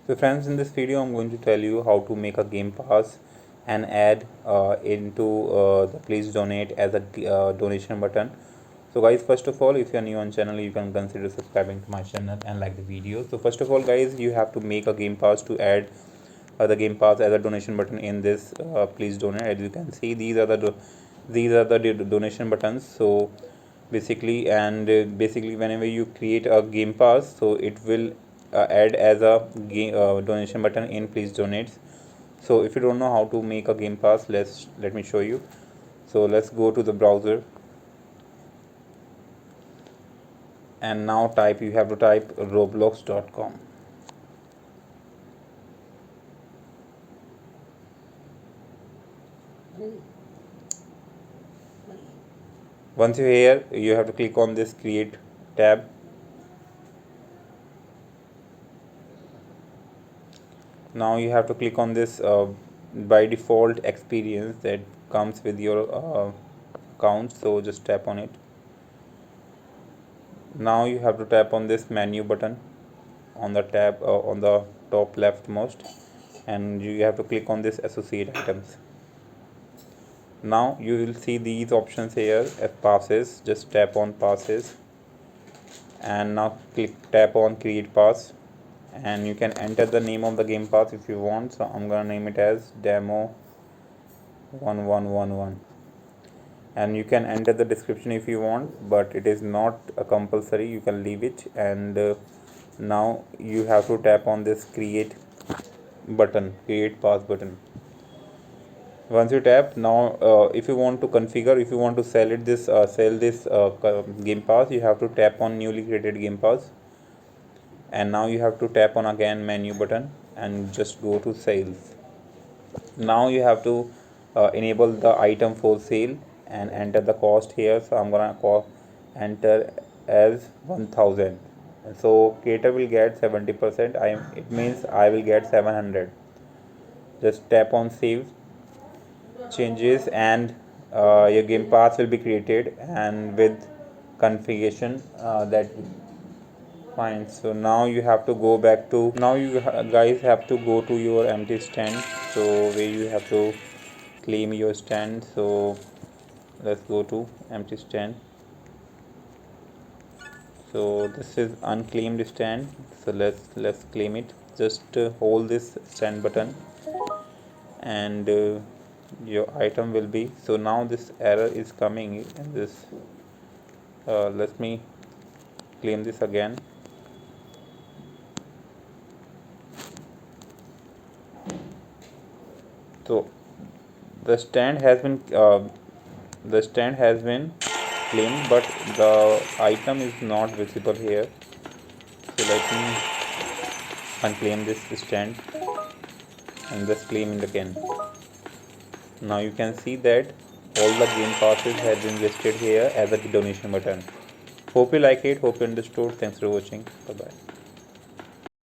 So friends, in this video I'm going to tell you how to make a game pass and add into the please donate as a donation button. So guys, first of all, if you are new on channel, you can consider subscribing to my channel and like the video. So first of all guys, you have to make a game pass to add the game pass as a donation button in this please donate. As you can see, these are the donation buttons. So basically whenever you create a game pass, so it will add as a donation button in please donate. So if you don't know how to make a game pass, let me show you. So let's go to the browser, and now you have to type roblox.com. Once you're here, you have to click on this create tab. Now you have to click on this by default experience that comes with your account, so just tap on it. Now you have to tap on this menu button on the tab on the top leftmost, and you have to click on this associate items. Now you will see these options here as passes. Just tap on passes, and now tap on create pass, and you can enter the name of the game pass if you want. So I'm gonna name it as demo 1111, and you can enter the description if you want, but it is not a compulsory, you can leave it. And now you have to tap on this create pass button. Once you tap, now if you want to configure, if you want to sell this game pass, you have to tap on newly created game pass, and now you have to tap on again menu button and just go to sales. Now you have to enable the item for sale and enter the cost here. So I'm gonna enter as 1000. So creator will get 70%. It means I will get 700. Just tap on save changes, and your game pass will be created and with configuration that fine. So now you have to go back to, now you guys have to go to your empty stand, so where you have to claim your stand. So let's go to empty stand. So this is unclaimed stand, so let's claim it. Just hold this stand button, and your item will be, so now this error is coming in this. Let me claim this again. So the stand has been claimed, but the item is not visible here. So let me unclaim this stand and just claim it again. Now you can see that all the game passes have been listed here as a donation button. Hope you like it, hope you understood. Thanks for watching. Bye bye.